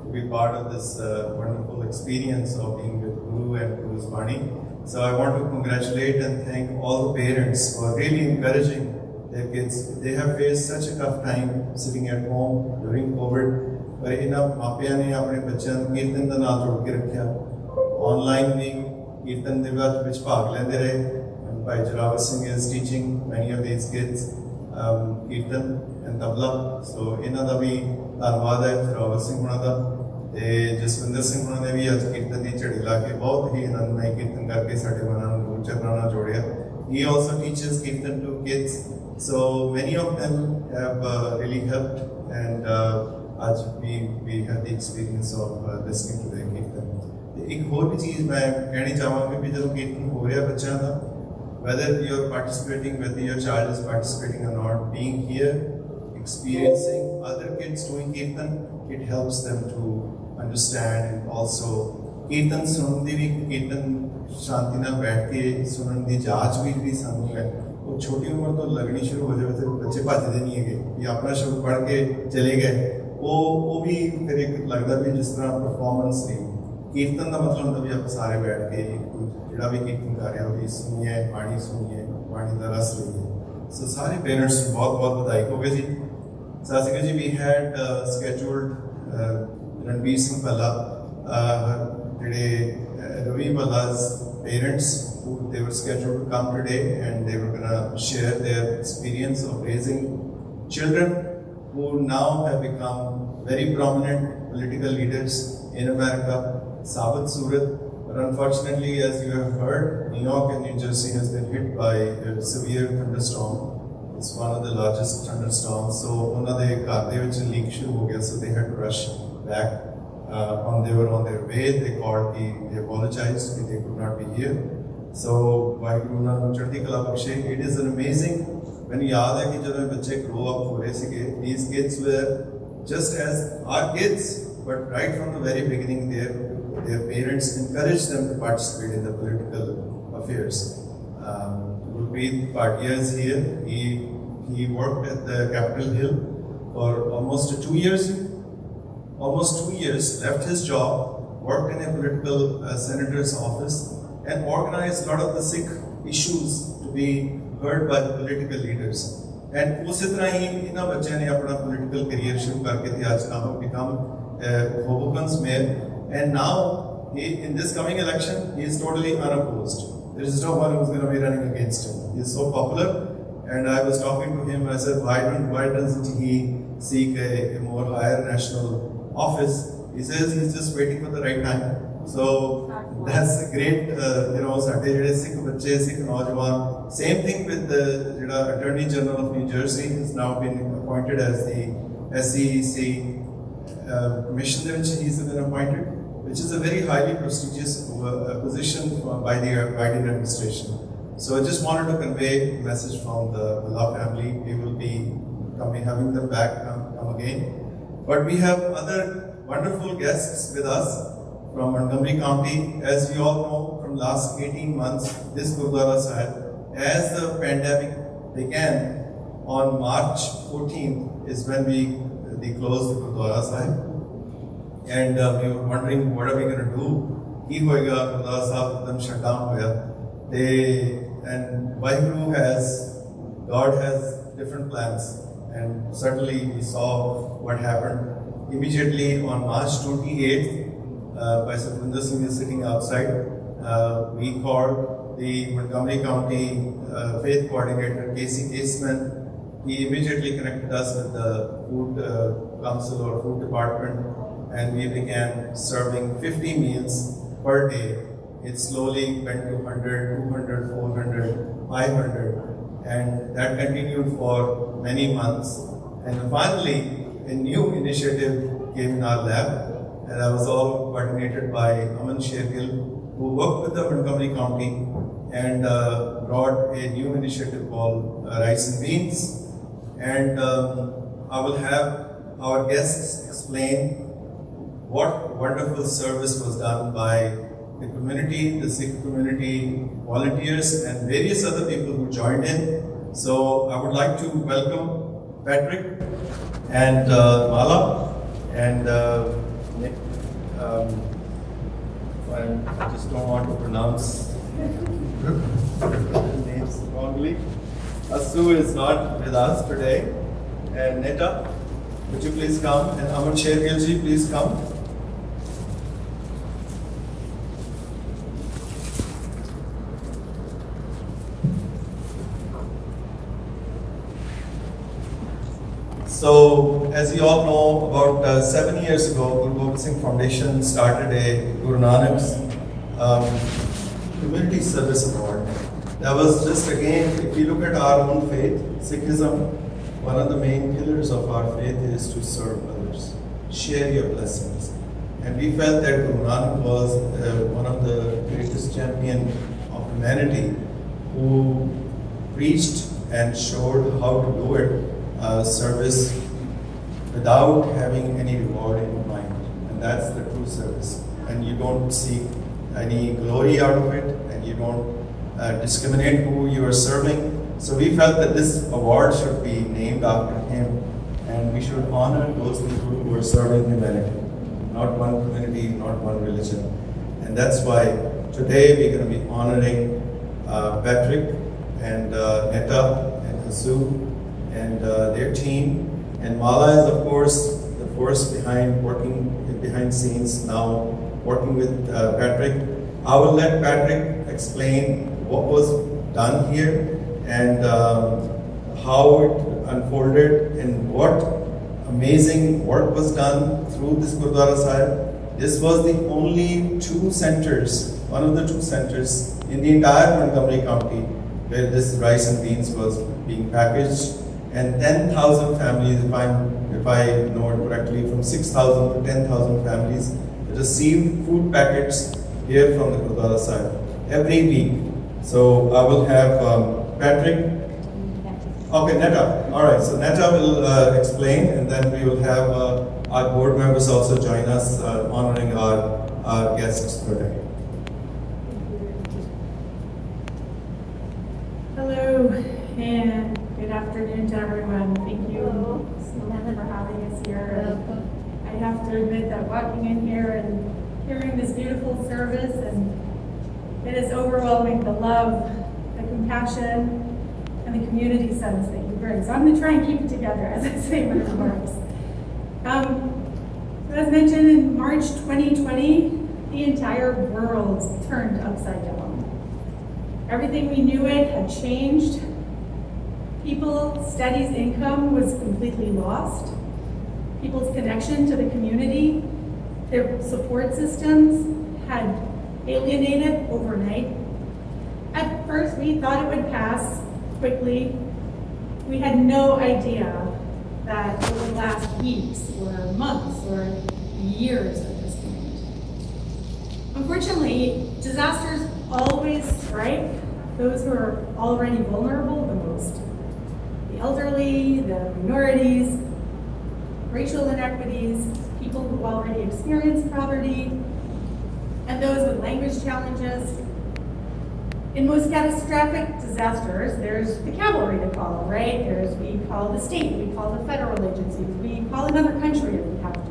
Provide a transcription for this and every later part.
to be part of this wonderful experience of being with Guru and Guru's Bani. So I want to congratulate and thank all the parents for really encouraging their kids. They have faced such a tough time sitting at home during COVID. पर इन्हां मापियां ने अपने बच्चों को कीर्तन का नाम जोड़ के रखा ऑनलाइन भी कीर्तन के विच भाग लेंदे रहे भाई Zorawar Singh is teaching many of these kids कीर्तन and tabla so इन्हां दा भी धन्नवाद है जोरावर सिंह हुणां दा ते जसविंदर सिंह हुणां ने भी अज कीर्तन की झड़ी ला के बहुत ही आनंदमय कीर्तन करके साडे मनां नूं गुरू चरणां नाल जोड़िया he also teaches kirtan to kids so many of them have really helped and आज we had the experience of listening to their कीर्तन एक और भी चीज़ मैं कहनी चाहूँगा कि जब कीर्तन हो रहा बच्चा ना whether you are participating, whether your child is participating or not, being here, experiencing other kids doing kirtan, it helps them to understand and also kirtan सुनने भी kirtan शांति ना बैठ के सुनने की जांच भी सामने है वो छोटी उम्र तो लगनी शुरू हो जाए तो बच्चे भाजते नहीं है कि अपना शुरू पढ़ के चले गए वो भी फिर एक लगता भी जिस तरह परफॉर्मेंस नहीं कीर्तन का मतलब होता भी आप सारे बैठ के जोड़ा भी कीर्तन कर रहे हो सुनिए पानी का रस लीजिए सो सारे पेरेंट्स बहुत बहुत बधाई होगी जी Sasika ji we had scheduled Ranbir Singh Bhalla जेडे Ravi भल्ला's parents who they were scheduled to come today and they were going to share their experience of raising children who now have become very prominent political leaders in America, Sabit Surat. But unfortunately, as you have heard, New York and New Jersey has been hit by a severe thunderstorm. It's one of the largest thunderstorms. So, they leak shuru ho gaya, so they had to rush back. They were on their way. They called, they apologized, they could not be here. So, it is an amazing. When you yaad hai ki jab bachche grow up ho rahe sige these kids were just as our kids but right from the very beginning their parents encouraged them to participate in the political affairs. Gurpreet Bhatia is here. He worked at the Capitol Hill for almost 2 years. Almost 2 years, left his job, worked in a political senator's office and organized a lot of the Sikh issues to be heard by the political leaders. And उसी तरह ही इन्हां बच्चों ने अपना political career शुरू करके थे आज now become Hoboken's mayor. And now in this coming election he is totally unopposed. There is no one who is going to be running against him. He is so popular. And I was talking to him and I said, why doesn't he seek a more higher national office? He says he's just waiting for the right time. So that's a great, साडे जिहड़े सिख बच्चे सिख नौजवान. Same thing with the Attorney General of New Jersey has now been appointed as the SEC commission. He's been appointed, which is a very highly prestigious position by the Biden administration. So I just wanted to convey a message from the Bhalla family. We will be having them back come again. But we have other wonderful guests with us from Montgomery County. As we all know, from last 18 months, this Gurudwara Sahib, as the pandemic began on March 14th is when we closed the Gurudwara Sahib. And we were wondering what are we going to do? Ki hoega Gurudwara Sahib them shut down hoya. And Vaheguru God has different plans. And certainly we saw what happened. Immediately on March 28th, Satinder Singh is sitting outside. We called the Montgomery County Faith Coordinator, Casey Caseman. He immediately connected us with the Food Council or Food Department, and we began serving 50 meals per day. It slowly went to 100, 200, 400, 500, and that continued for many months. And finally, a new initiative came in our lab, and that was all coordinated by Aman Shergill, who worked with the Montgomery County and brought a new initiative called Rice and Beans. And I will have our guests explain what wonderful service was done by the community, the Sikh community, volunteers, and various other people who joined in. So I would like to welcome Patrick and Mala and Nick, I just don't want to pronounce names wrongly. Asu is not with us today. And Neta, would you please come? And Aman Shergilji, please come. So, as you all know, about 7 years ago, Guru Gobind Singh Foundation started a Guru Nanak's Community Service Award. That was just, again, if you look at our own faith, Sikhism, one of the main pillars of our faith is to serve others, share your blessings. And we felt that Guru Nanak was one of the greatest champions of humanity who preached and showed how to do it. Service without having any reward in mind, and that's the true service. And you don't seek any glory out of it, and you don't discriminate who you are serving. So we felt that this award should be named after him, and we should honor those people who are serving humanity, not one community, not one religion. And that's why today we're going to be honoring Patrick and Neta and Hasu and their team. And Mala is, of course, the force behind working behind scenes now, working with Patrick. I will let Patrick explain what was done here and how it unfolded and what amazing work was done through this Gurdwara Sahib. This was the only two centers, one of the two centers in the entire Montgomery County where this rice and beans was being packaged. And 10,000 families, if I know it correctly, from 6,000 to 10,000 families received food packets here from the Gurdwara Sahib every week. So I will have Patrick. Okay, Neta. All right, so Neta will explain, and then we will have our board members also join us, honoring our guests today. Hello, and good afternoon to everyone. Thank you so much for having us here. I have to admit that walking in here and hearing this beautiful service, and it is overwhelming, the love, the compassion, and the community sense that you bring. So I'm going to try and keep it together as I say my remarks. As mentioned, in March 2020, the entire world turned upside down. Everything we knew it had changed. People's studies income was completely lost. People's connection to the community, their support systems had alienated overnight. At first, we thought it would pass quickly. We had no idea that it would last weeks or months or years at this point. Unfortunately, disasters always strike those who are already vulnerable the most. The elderly, the minorities, racial inequities, people who already experience poverty, and those with language challenges. In most catastrophic disasters, there's the cavalry to call, right? We call the state, we call the federal agencies, we call another country if we have to.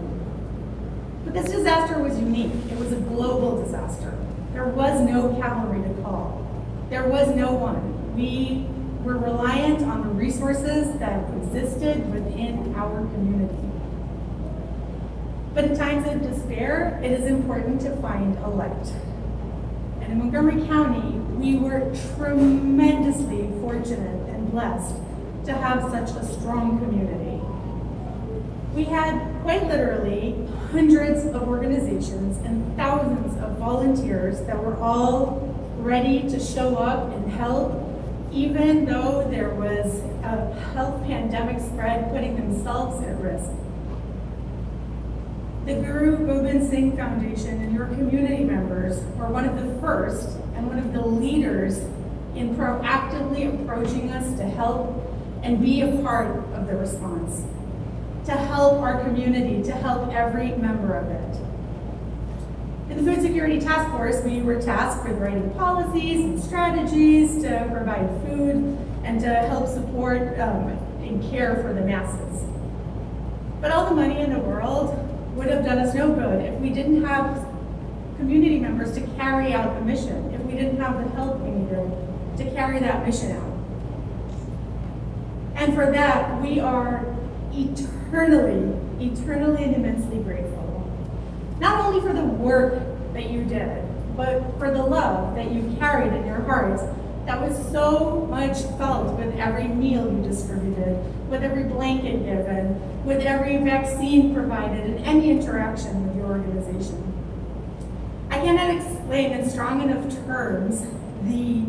But this disaster was unique. It was a global disaster. There was no cavalry to call. There was no one. We were reliant on the resources that existed within our community. But in times of despair, it is important to find a light. And in Montgomery County, we were tremendously fortunate and blessed to have such a strong community. We had quite literally hundreds of organizations and thousands of volunteers that were all ready to show up and help, even though there was a health pandemic spread putting themselves at risk. The Guru Gobind Singh Foundation and your community members were one of the first and one of the leaders in proactively approaching us to help and be a part of the response, to help our community, to help every member of it. In the Food Security Task Force, we were tasked with writing policies and strategies to provide food and to help support and care for the masses. But all the money in the world would have done us no good if we didn't have community members to carry out the mission, if we didn't have the help we needed to carry that mission out. And for that, we are eternally and immensely grateful. Not only for the work that you did, but for the love that you carried in your hearts that was so much felt with every meal you distributed, with every blanket given, with every vaccine provided, and any interaction with your organization. I cannot explain in strong enough terms the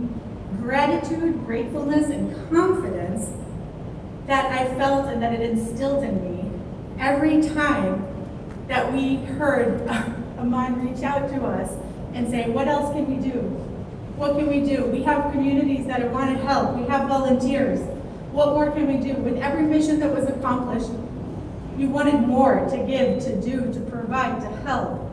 gratitude, gratefulness, and confidence that I felt and that it instilled in me every time that we heard Aman reach out to us and say, what else can we do? What can we do? We have communities that want to help. We have volunteers. What more can we do? With every mission that was accomplished, you wanted more to give, to do, to provide, to help.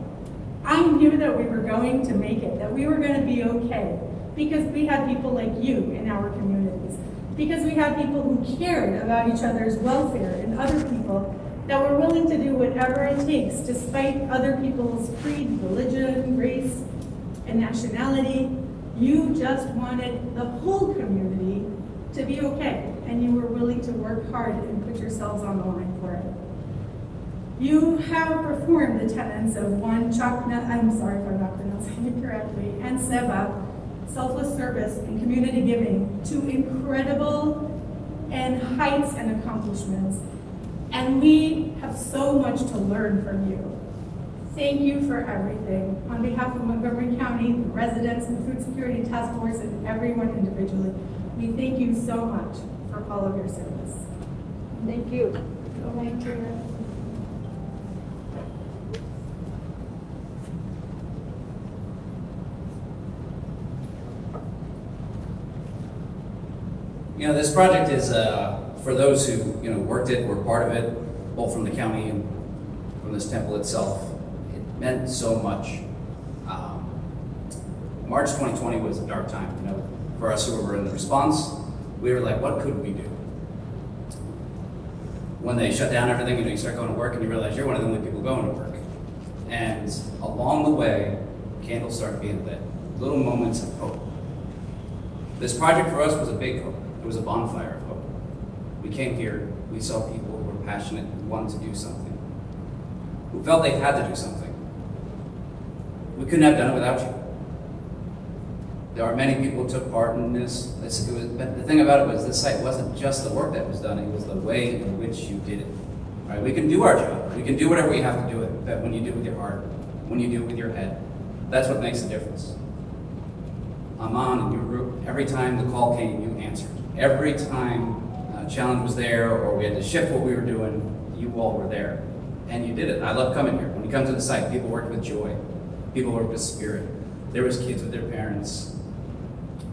I knew that we were going to make it, that we were going to be okay, because we had people like you in our communities, because we had people who cared about each other's welfare and other people that were willing to do whatever it takes despite other people's creed, religion, race, and nationality. You just wanted the whole community to be okay, and you were willing to work hard and put yourselves on the line for it. You have performed the tenets of I'm sorry if I'm not pronouncing it correctly, and sewa, selfless service and community giving, to incredible and heights and accomplishments. And we have so much to learn from you. Thank you for everything. On behalf of Montgomery County, the residents, the Food Security Task Force, and everyone individually, we thank you so much for all of your service. Thank you. Thank you. You know, this project is for those who worked it, were part of it, both from the county and from this temple itself. It meant so much. March 2020 was a dark time, for us who were in the response. We were like, what could we do? When they shut down everything, you start going to work and you realize you're one of the only people going to work. And along the way, candles start being lit, little moments of hope. This project for us was a big hope. It was a bonfire of hope. We came here, we saw people who were passionate, who wanted to do something, who felt they had to do something. We couldn't have done it without you. There are many people who took part in this. But the thing about it was this site wasn't just the work that was done, it was the way in which you did it. Right? We can do our job. We can do whatever we have to do it, but when you do it with your heart, when you do it with your head, that's what makes the difference. Aman and your group, every time the call came, you answered. Every time a challenge was there or we had to shift what we were doing, you all were there. And you did it. I love coming here. When you come to the site, people worked with joy. People worked with spirit. There was kids with their parents,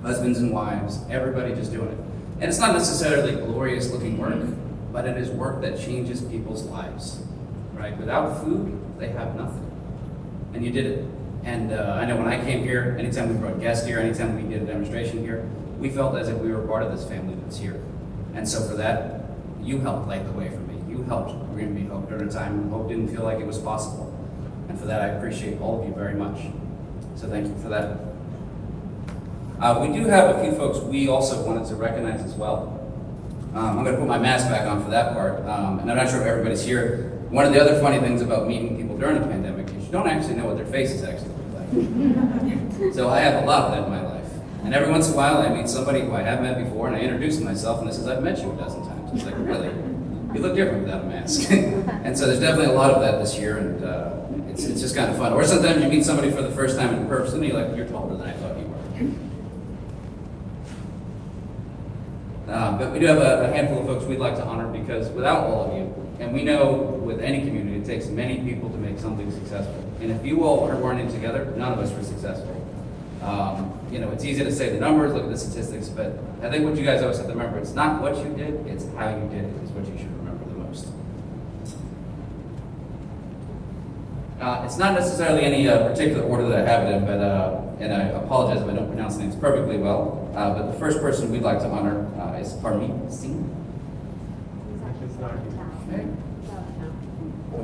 husbands and wives, everybody just doing it. And it's not necessarily glorious looking work, but it is work that changes people's lives, right? Without food, they have nothing. And you did it. And I know when I came here, anytime we brought guests here, anytime we did a demonstration here, we felt as if we were part of this family that's here. And so for that, you helped light the way for me. You helped bring me hope during a time when hope didn't feel like it was possible. And for that, I appreciate all of you very much. So thank you for that. We do have a few folks we also wanted to recognize as well. I'm going to put my mask back on for that part, and I'm not sure if everybody's here. One of the other funny things about meeting people during the pandemic is you don't actually know what their faces actually look like. So I have a lot of that in my life. And every once in a while I meet somebody who I haven't met before and I introduce myself and they says, I've met you a dozen times. It's like, really? You look different without a mask. And so there's definitely a lot of that this year, and it's just kind of fun. Or sometimes you meet somebody for the first time in person and you're like, you're taller than I thought you were. But we do have a handful of folks we'd like to honor because without all of you, and we know with any community, it takes many people to make something successful. And if you all weren't in together, none of us were successful. It's easy to say the numbers, look at the statistics, but I think what you guys always have to remember, it's not what you did, it's how you did it is what you should remember the most. It's not necessarily any particular order that I have it in, but and I apologize if I don't pronounce names perfectly well, but the first person we'd like to honor is Parmeet Singh. Okay.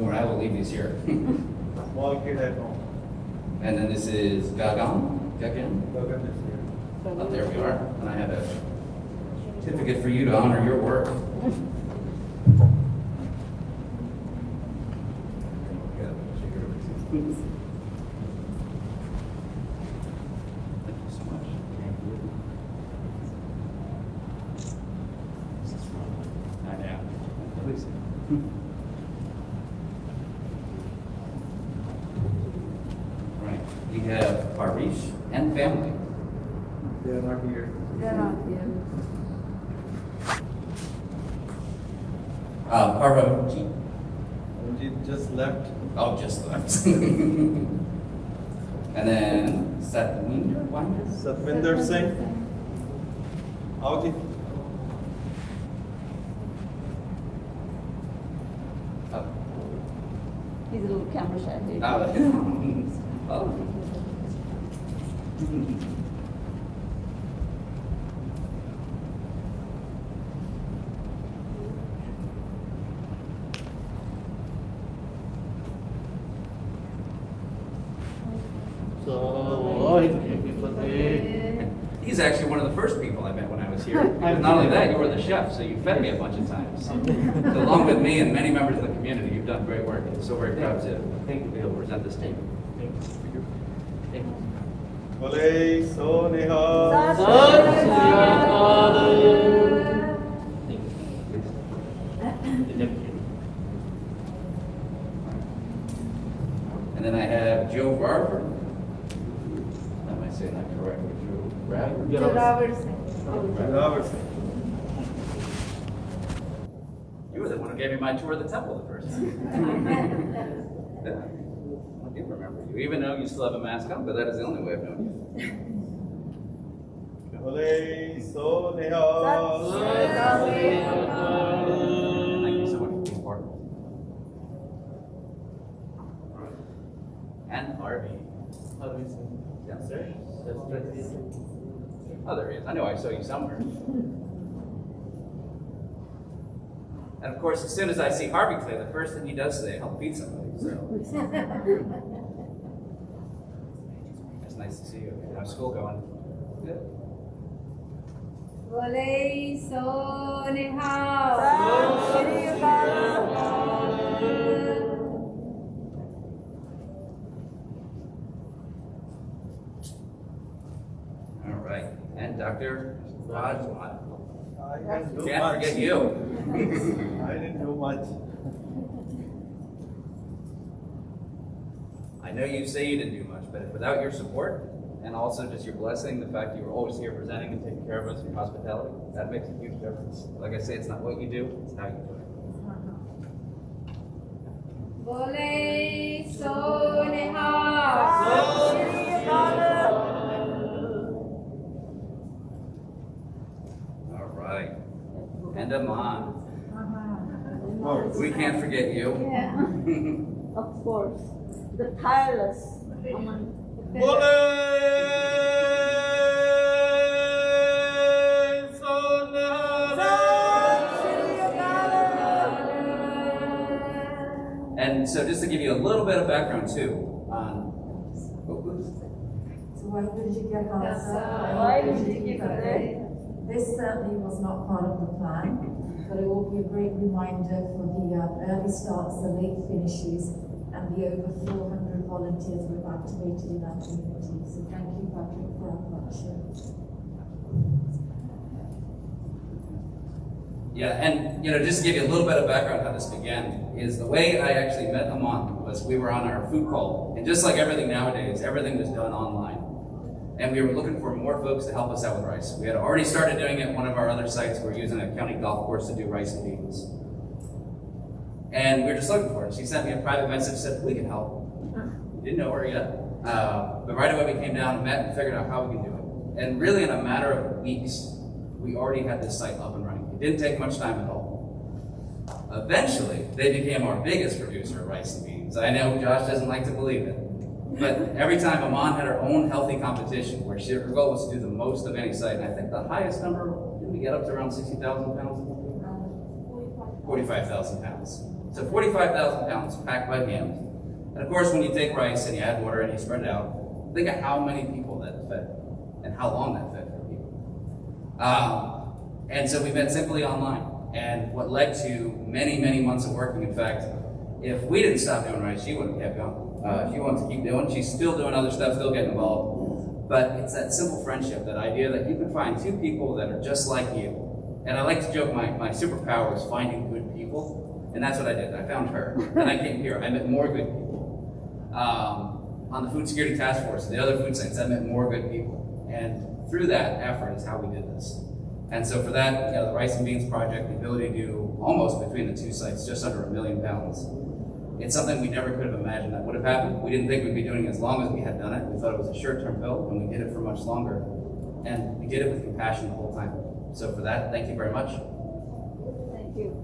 more. I will leave these here. Small kid at home. And then this is Gagan. Gagan is here. Oh, there we are. And I have a certificate for you to honor your work. Thank you so much. I know. Right. We have Parish and family. They are not here. Parvati. She just left. Oh, just left. And then Satvinder Singh. Audi. Oh. He's a little camera shy. Oh. He's actually one of the first people I met when I was here. Not only that, you were the chef, so you fed me a bunch of times. So along with me and many members of the community, you've done great work. I'm so very proud to be able to present this team. Bole so Nihal. And then I have Joe Barber. Am I saying that correctly? Joe Barber? You were the one who gave me my tour of the temple the first time. Yeah. I do remember you, even though you still have a mask on, but that is the only way I've known you. Bole so Nihal. Thank you so much for being part of it. And Harvey. Downstairs? Oh, there he is. I know I saw you somewhere. And of course, as soon as I see Harvey play, the first thing he does is help feed somebody. So it's nice to see you. How's school going? Good. All right. And Dr. Rajwan. I didn't do Can't much. forget you. I didn't do much. I know you say you didn't do much, but without your support and also just your blessing, the fact you were always here presenting and taking care of us, your hospitality, that makes a huge difference. Like I say, it's not what you do, it's how you do it. All right. And Aman. We can't forget you. Yeah, of course. The tireless. And so just to give you a little bit of background too on Why did you get us? Why did you get us? This certainly was not part of the plan, but it will be a great reminder for the early starts, the late finishes, and the over 400 volunteers we've activated in our community. So thank you, Patrick, for our partnership. Yeah, and just to give you a little bit of background how this began, is the way I actually met Aman was we were on our food call, and just like everything nowadays, everything was done online. And we were looking for more folks to help us out with rice. We had already started doing it at one of our other sites. We were using a county golf course to do rice and beans. And we were just looking for it. She sent me a private message, said, we can help. Didn't know her yet. But right away we came down and met and figured out how we can do it. And really in a matter of weeks, we already had this site up and running. It didn't take much time at all. Eventually, they became our biggest producer of rice and beans. I know Josh doesn't like to believe it. But every time Aman had her own healthy competition, where her goal was to do the most of any site, and I think the highest number, did we get up to around 60,000 pounds? 45,000 pounds. So 45,000 pounds packed by hand. And of course, when you take rice and you add water and you spread it out, think of how many people that fed and how long that fed for people. And so we met simply online. And what led to many, many months of working. In fact, if we didn't stop doing rice, she would have kept going. She wants to keep doing. She's still doing other stuff, still getting involved. But it's that simple friendship, that idea that you can find two people that are just like you. And I like to joke my superpower is finding good people. And that's what I did. I found her. And I came here. I met more good people. On the Food Security Task Force, the other food sites, I met more good people. And through that effort is how we did this. And so for that, the Rice and Beans Project, the ability to do almost between the two sites, just under 1 million pounds. It's something we never could have imagined that would have happened. We didn't think we'd be doing it as long as we had done it. We thought it was a short-term build, and we did it for much longer. And we did it with compassion the whole time. So for that, thank you very much. Thank you.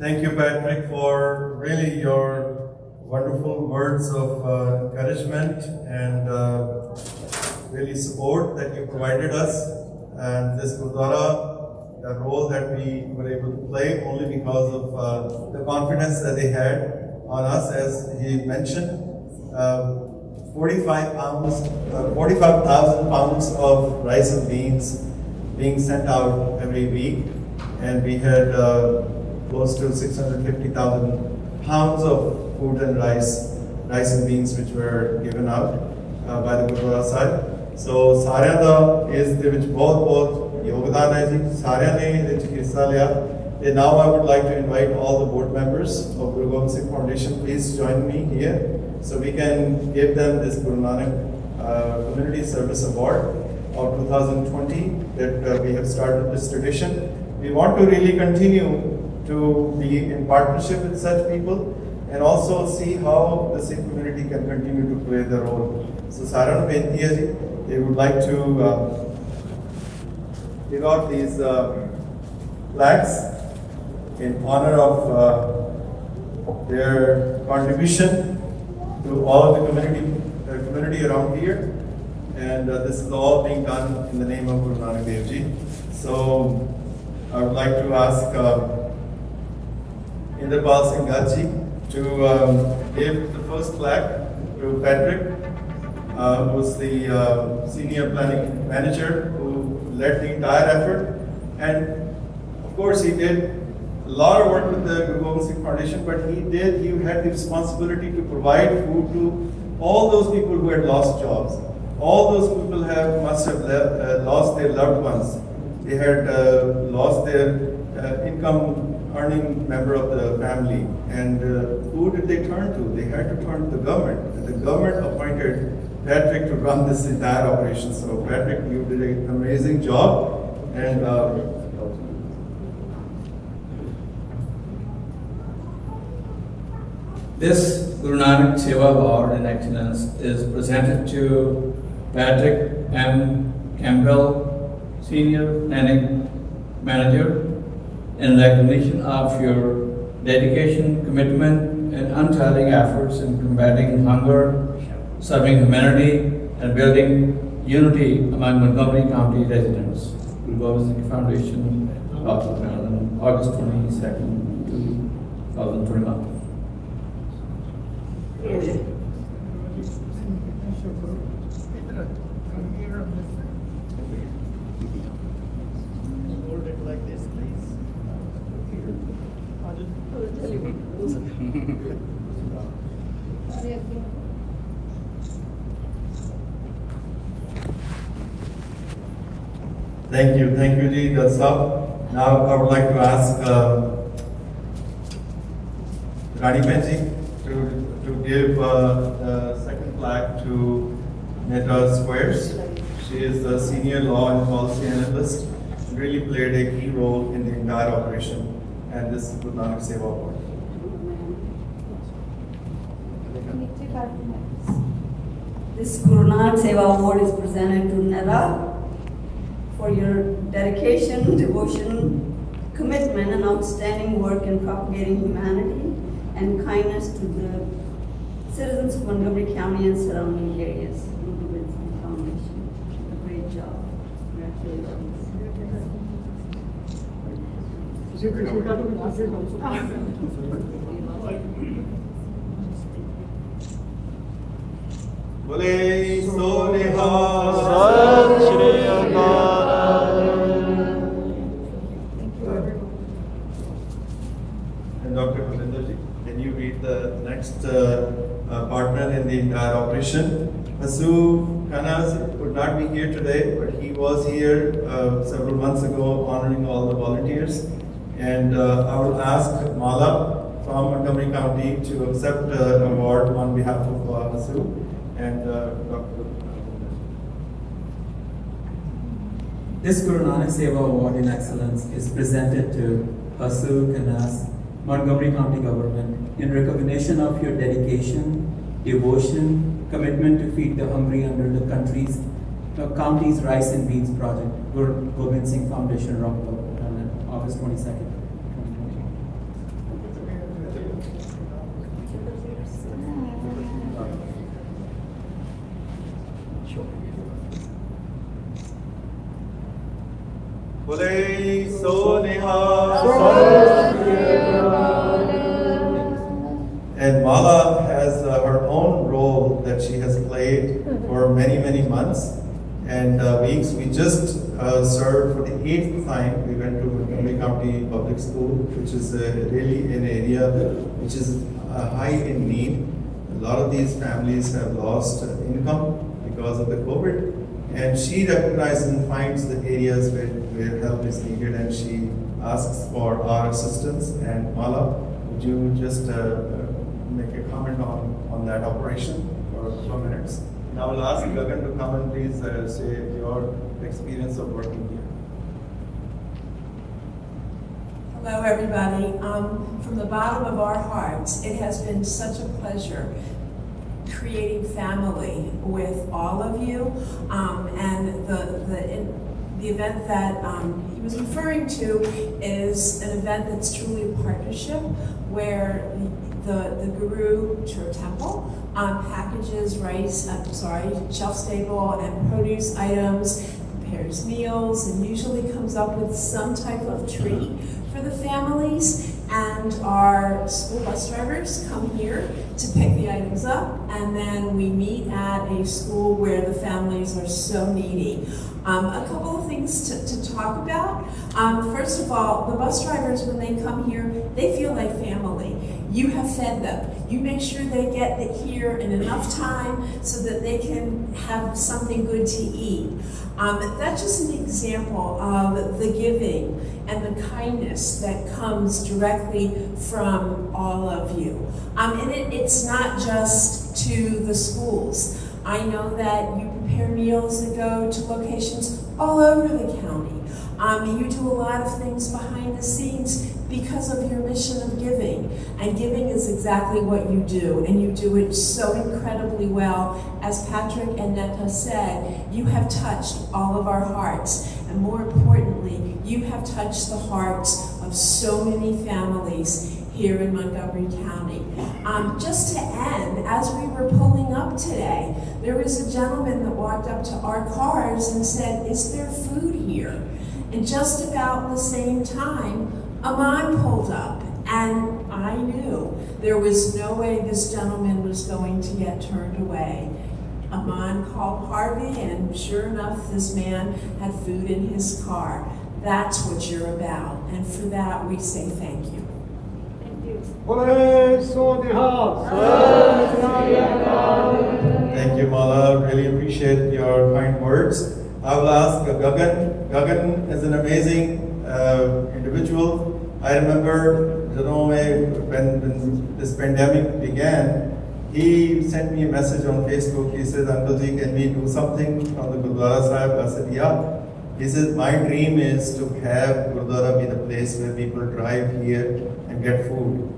Thank you, Patrick, for really your wonderful words of encouragement and really support that you provided us. And this Gurdwara, the role that we were able to play only because of the confidence that they had on us, as he mentioned. 45,000 pounds of rice and beans being sent out every week, and we had close to 650,000 pounds of food and rice and beans which were given out by the Gurdwara side. So ਸਾਰਿਆਂ ਦਾ ਇਸ ਦੇ ਵਿੱਚ ਬਹੁਤ ਯੋਗਦਾਨ ਹੈ ਜੀ, ਸਾਰਿਆਂ ਨੇ ਇਹਦੇ ਵਿੱਚ ਹਿੱਸਾ ਲਿਆ. And now I would like to invite all the board members of Guru Gobind Singh Foundation, please join me here so we can give them this Guru Nanak Community Service Award of 2020 that we have started this tradition. We want to really continue to be in partnership with such people and also see how the Sikh community can continue to play their role. So Saran Benti ji, they would like to give out these plaques in honor of their contribution to all the community around here. And this is all being done in the name of Guru Nanak Dev Ji. So I would like to ask Inderpal Singh Gaji to give the first plaque to Patrick, who's the senior planning manager who led the entire effort. And of course he did a lot of work with the Guru Gobind Singh Foundation, but he had the responsibility to provide food to all those people who had lost jobs. All those people must have lost their loved ones. They had lost their income earning member of the family. And who did they turn to? They had to turn to the government. And the government appointed Patrick to run this entire operation. So Patrick, you did an amazing job. And this Guru Nanak Sewa Award in Excellence is presented to Patrick M. Campbell, Senior Planning Manager, in recognition of your dedication, commitment, and untiring efforts in combating hunger, serving humanity, and building unity among Montgomery County residents. Guru Gobind Singh Foundation, August 22nd, 2021. hold it like this, please. Thank you, Ji. That's all. Now I would like to ask Rani Benji to give the second plaque to Neta Squares. She is the senior law and policy analyst. Really played a key role in the entire operation, and this is Guru Nanak Seva Award. This Guru Nanak Seva Award is presented to Neta for your dedication, devotion, commitment, and outstanding work in propagating humanity and kindness to the citizens of Montgomery County and surrounding areas. Guru Gobind Singh Foundation. A great job. Congratulations. Bole so nihal. Sat Shri Akal. And Dr. Kulindarji, can you read the next partner in the entire operation? Asu Khanaz could not be here today, but he was here several months ago honoring all the volunteers. And I will ask Mala from Montgomery County to accept an award on behalf of Asu and Dr. This Guru Nanak Seva Award in Excellence is presented to Asu Khanaz, Montgomery County Government, in recognition of your dedication, devotion, commitment to feed the hungry under the county's rice and beans project, Guru Gobind Singh Foundation, Rockville, on August 22nd. Bole so nihal. And Mala has her own role that she has played for many, many months and weeks. We just served for the 8th time. We went to Montgomery County Public School, which is really an area which is high in need. A lot of these families have lost income because of the COVID. And she recognizes and finds the areas where help is needed, and she asks for our assistance. And Mala, would you just make a comment on that operation for a few minutes? And I will ask Gagan to come and please say your experience of working here. Hello, everybody. From the bottom of our hearts, it has been such a pleasure creating family with all of you, and the event that he was referring to is an event that's truly a partnership where the Guru Church Temple packages shelf-stable and produce items, prepares meals, and usually comes up with some type of treat for the families. And our school bus drivers come here to pick the items up, and then we meet at a school where the families are so needy. A couple of things to talk about. First of all, the bus drivers, when they come here, they feel like family. You have fed them. You make sure they get here in enough time so that they can have something good to eat. That's just an example of the giving and the kindness that comes directly from all of you. And it's not just to the schools. I know that you prepare meals that go to locations all over the county. You do a lot of things behind the scenes because of your mission of giving. And giving is exactly what you do, and you do it so incredibly well. As Patrick and Netta said, you have touched all of our hearts, and more importantly, you have touched the hearts of so many families here in Montgomery County. Just to end, as we were pulling up today, there was a gentleman that walked up to our cars and said, "Is there food here?" And just about the same time, Aman pulled up, and I knew there was no way this gentleman was going to get turned away. Aman called Harvey, and sure enough, this man had food in his car. That's what you're about, and for that, we say thank you. Thank you, Mala. Really appreciate your kind words. I will ask Gagan. Gagan is an amazing individual. I remember, when this pandemic began, he sent me a message on Facebook. He said, "Uncle Ji, can we do something from the Gurdwara Sahib?" I said, "Yeah." He said, "My dream is to have Gurdwara be the place where people drive here and get food."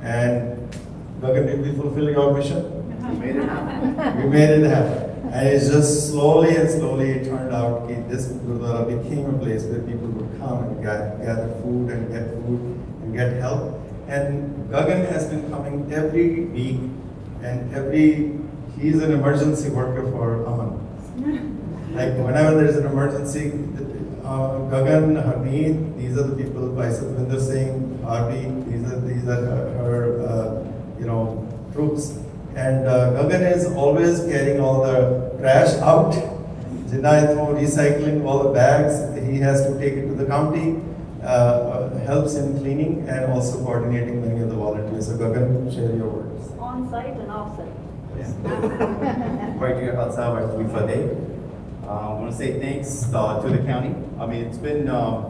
And Gagan, did we fulfill your mission? We made it happen. We made it happen. And it's just slowly and slowly it turned out that this Gurdwara became a place where people would come and gather food and get help. And Gagan has been coming every week, and he's an emergency worker for Aman. Like whenever there's an emergency, Gagan, Harneet, these are the people, Bhai Satvinder Singh, Harvey, these are her, troops. And Gagan is always carrying all the trash out. Jinai recycling all the bags, he has to take it to the county, helps in cleaning and also coordinating many of the volunteers. So Gagan, share your words. On site and off site. I want to say thanks to the county. I mean, it's been a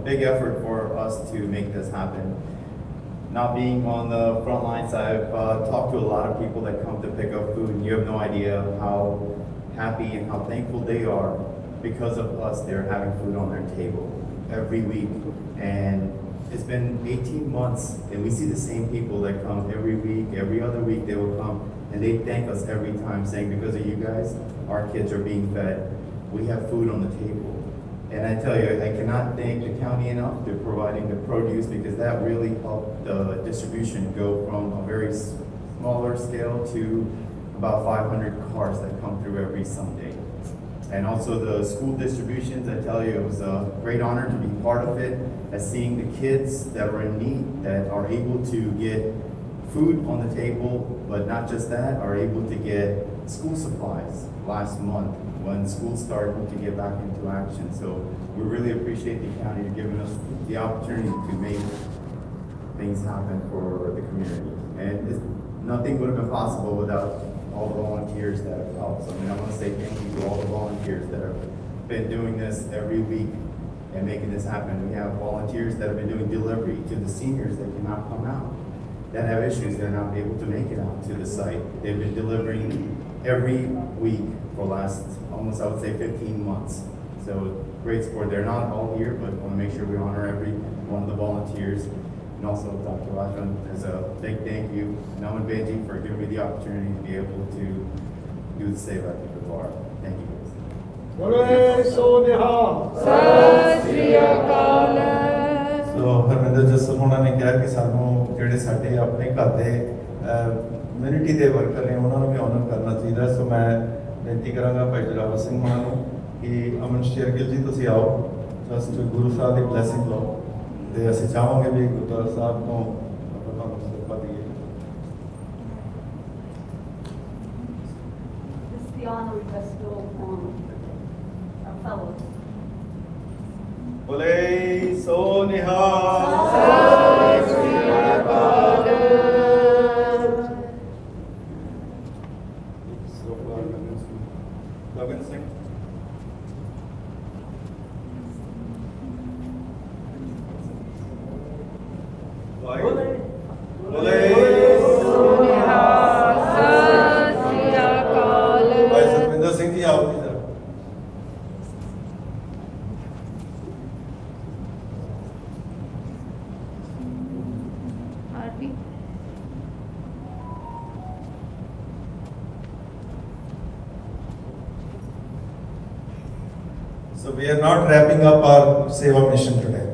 big effort for us to make this happen. Not being on the front lines, I've talked to a lot of people that come to pick up food, and you have no idea how happy and how thankful they are because of us. They're having food on their table every week, and it's been 18 months, and we see the same people that come every week, every other week they will come, and they thank us every time, saying because of you guys, our kids are being fed. We have food on the table. And I tell you, I cannot thank the county enough for providing the produce, because that really helped the distribution go from a very smaller scale to about 500 cars that come through every Sunday. And also the school distributions, I tell you, it was a great honor to be part of it, as seeing the kids that are in need, that are able to get food on the table, but not just that, are able to get school supplies last month when school started to get back into action. So we really appreciate the county for giving us the opportunity to make things happen for the community. And nothing would have been possible without all the volunteers that have helped. So I want to say thank you to all the volunteers that have been doing this every week and making this happen. We have volunteers that have been doing delivery to the seniors that cannot come out, that have issues, they're not able to make it out to the site. They've been delivering every week for last almost, I would say, 15 months. So great support. They're not all here, but I want to make sure we honor every one of the volunteers. And also Dr. Rajan, as a big thank you, Naman Benji, for giving me the opportunity to be able to do the Seva at the bar. Thank you guys. So Harminder Jassal होना ने कहा कि सानू जेडे साडे अपने घर दे community दे worker ने उन्होंने भी ऑनर करना चाहिए। सो मैं बेनती करांगा भाई जरावर सिंह होना नू कि अमन शेरगिल जी तुसी आओ, जस्ट गुरु साहब दी ब्लेसिंग लो ते ਅਸੀਂ ਚਾਹਾਂਗੇ ਵੀ ਗੁਰਦੁਆਰਾ ਸਾਹਿਬ ਤੋਂ ਆਪਾਂ ਤੁਹਾਨੂੰ ਸਤਿਕਾਰ ਦਈਏ। This is the honor we bestow upon our fellows. बोले सो निहाल। Logan Singh. भाई सतविंदर सिंह जी आओ जी जरा। So we are not wrapping up our Seva mission today.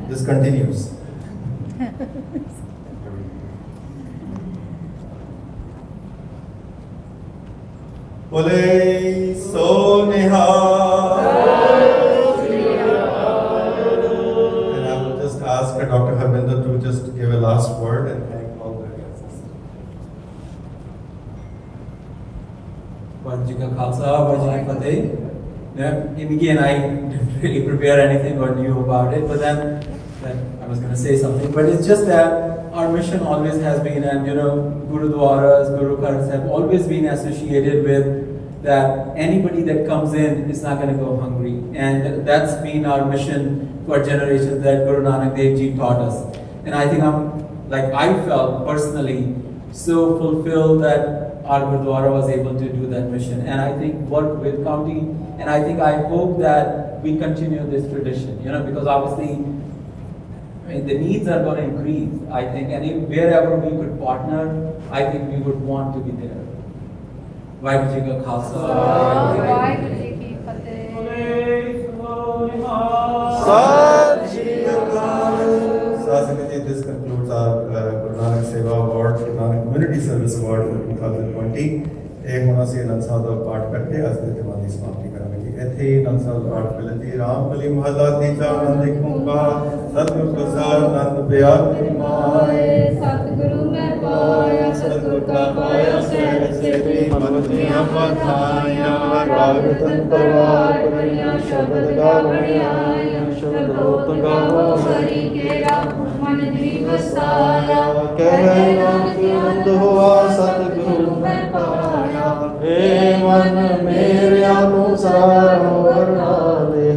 This continues. Bole so nihal. And I will just ask Dr. Harminder to just give a last word and thank all the guests. Vaheru Ji Ka Khalsa, Vaheru Ji Ki Fateh. Again, I didn't really prepare anything or knew about it, but then I was going to say something. But it's just that our mission always has been, and Gurudwaras, Guru Ghars have always been associated with that anybody that comes in is not going to go hungry. And that's been our mission for generations that Guru Nanak Dev Ji taught us. And I think I felt personally so fulfilled that our Gurdwara was able to do that mission. And I think work with county, and I hope that we continue this tradition, because obviously the needs are going to increase, I think, and wherever we could partner, I think we would want to be there. Vaheru Ji Ka Khalsa. Vaheru Ji Ki Fateh. This concludes our Guru Nanak Seva Award, Guru Nanak Community Service Award for 2020. एक होना सी अनंद साहब का पाठ करके आज के दिमागी समाप्ति करेंगे। ਇੱਥੇ ਹੀ ਨਕਸਲ ਆਟ ਮਿਲਦੀ ਰਾਮ ਕਲੀ ਮਹੱਲਾ ਤੀਜਾ ਆਨੰਦ ਇੱਕ ਓੰਕਾਰ ਸਤਿਗੁਰ ਪ੍ਰਸਾਦ ਆਨੰਦ ਪਿਆਰ ਮਾਏ ਸਤਿਗੁਰੂ ਮੈਂ ਪਾਇਆ ਸਤਿਗੁਰ ਕਾ ਪਾਇਆ ਸਹਿਜ ਸੇਤੀ ਮਨੁੱਖੀਆਂ ਪਥਾਈਆਂ ਰਾਗ ਤਨ ਪਰਵਾਰ ਪਰੀਆਂ ਸ਼ਬਦ ਗਾਵਣੀਆਂ ਸ਼ਬਦੋਤ ਗਾਵੋ ਹਰੀ ਕੇਰਾ ਮਨ ਜੀ ਵਸਾਇਆ ਕਹਿ ਨਾਨਕ ਆਨੰਦ ਹੋਆ ਸਤਿਗੁਰੂ ਮੈਂ ਪਾਇਆ ਏ ਮਨ ਮੇਰੇ ਅਨੁਸਾਰ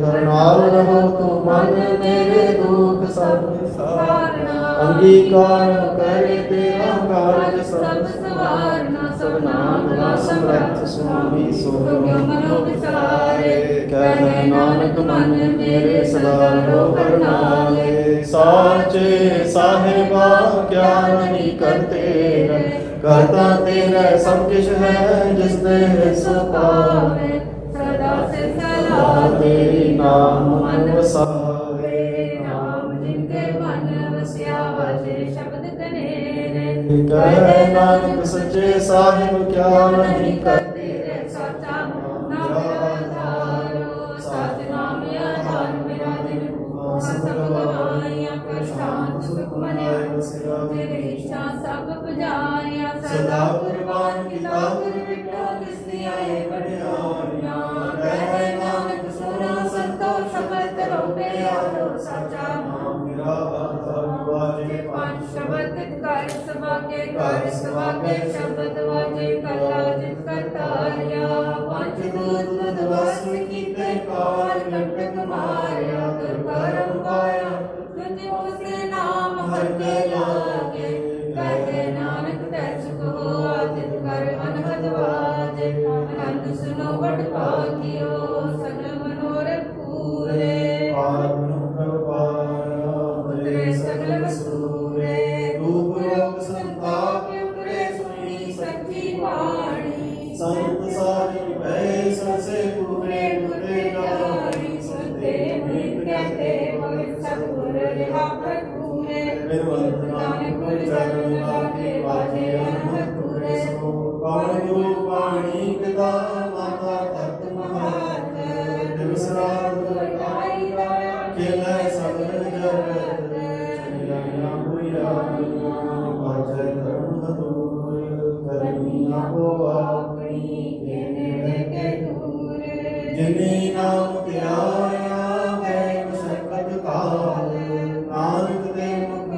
ਹਰ ਨਾਲ ਰਹੋ ਤੂੰ ਮਨ ਮੇਰੇ ਦੁਖ ਸਭ ਸਾਰਨਾ ਅੰਗੀਕਾਰ ਕਰੇ ਤੇਰਾ ਕਾਰਜ ਸਭ ਸਵਾਰਨਾ ਸਭ ਨਾਮ ਦਾ ਸਮਰੱਥ ਸੁਆਮੀ ਸੋ ਮਨੋ ਵਿਚਾਰੇ ਕਹਿ ਨਾਨਕ ਮਨ ਮੇਰੇ ਸਦਾ ਰਹੋ ਹਰ ਨਾਲੇ ਸਾਚੇ ਸਾਹਿਬਾ ਕਿਆ ਨਹੀਂ ਕਰਤੇ ਕਰਤਾ ਤੇਰਾ ਸਭ ਕਿਛ ਹੈ ਜਿਸ ਦੇ ਸੋ ਪਾਵੇ ਸਦਾ ਸੇ ਸਲਾਹ ਤੇਰੀ ਨਾਮ ਮਨ ਵਸਾਵੇ ਨਾਮ ਜਿਨਕੇ ਮਨ ਵਸਿਆ ਵਾਜੇ ਸ਼ਬਦ ਕਨੇਰੇ ਕਹਿ ਨਾਨਕ ਸੱਚੇ ਸਾਹਿਬ ਕਿਆ ਨਹੀਂ ਕਰਤੇ ਤੇਰੇ ਸਾਚਾ ਨਾਮ ਆਧਾਰੋ ਸਚ ਨਾਮ ਆਧਾਰ ਮੇਰਾ ਦਿਨ ਭੂਖਾ ਸਭ ਗਵਾਈਆਂ ਕਰ ਸ਼ਾਂਤ ਸੁਖ ਮਨਿਆ ਤੇਰੇ ਇੱਛਾ ਸਭ ਪੁਜਾਈਆਂ ਸਦਾ ਕੁਰਬਾਨ ਕੀਤਾ ਗੁਰ ਵਿਟੋ ਤਿਸ ਦੀਆਂ ਇਹ ਵਡਿਆਈਆਂ ਕਹਿ ਨਾਨਕ ਸੁਣਾ ਸੰਤੋ ਸ਼ਬਦ ਕਰੋ ਪਿਆਰੋ ਸਾਚਾ ਨਾਮ ਮੇਰਾ ਵਾਜੇ ਪੰਜ ਸ਼ਬਦ ਕਰ ਸਵਾਗੇ ਕਰ ਸਵਾਗੇ ਸ਼ਬਦ ਵਾਜੇ ਕਲਾ ਜਿਤ ਕਰਤਾਰਿਆ ਪੰਜ ਦੂਤ ਦਵਸ ਕੀਤੇ ਕਾਲ ਕੰਟਕ ਮਾਰਿਆ ਕਰ ਕਰਮ ਪਾਇਆ ਤੁਝ ਉਸੇ ਨਾਮ ਹਰ ਕੇ ਲਾਗੇ ਕਹੇ ਨਾਨਕ ਤੈ ਸੁਖ ਹੋਆ ਤਿਤ ਕਰ ਅਨਹਦ ਵਾਜੇ ਆਨੰਦ ਸੁਨੋ ਵਡ ਭਾਗਿਓ ਸਗਲ ਮਨੋਰਥ ਪੂਰੇ ਉਤਰੇ ਸਗਲ ਵਸੂਰੇ ਰੂਪ ਰੋਗ ਸੰਤਾਪ ਉਤਰੇ ਸੁਣੀ ਸੱਚੀ ਬਾਣੀ ਸੰਤ ਸਾਰਿ ਭੈ ਸਸੇ ਪੂਰੇ ਗੁਰੇ ਜਾਣੀ ਸੁਨਤੇ ਮ੍ਰਿਤ ਕਹਤੇ ਭਗਤ ਸਤਿਗੁਰ ਰਿਹਾ ਪ੍ਰਭੂਰੇ ਬਿਰਵੰਤ ਨਾਨਕ ਗੁਰ ਚਰਨ ਲਾਗੇ ਵਾਜੇ ਅਨਹਦ ਪੂਰੇ ਕੌਣ ਗੁਰੂ ਬਾਣੀ ਪਿਤਾ ਮਾਤਾ ਤਤ ਮਹਾਤ ਦਿਵਸ ਰਾਤ ਗੁਰਗਾਈ ਲਾਇਆ ਖੇਲੇ ਸਗਲ ਜਗਤ ਚਲਿਆ ਹੋਇਆ ਵਾਜੇ ਧਰਮ ਹਦੂਰ ਕਰਮੀਆਂ ਕੋ ਆਪਣੀ केने के दूर ਜਿਨੀ ਨਾਮ ਧਿਆਇਆ ਹੈ ਮਸਕਤ ਕਾਲ ਨਾਨਕ ਦੇ ਮੁਖ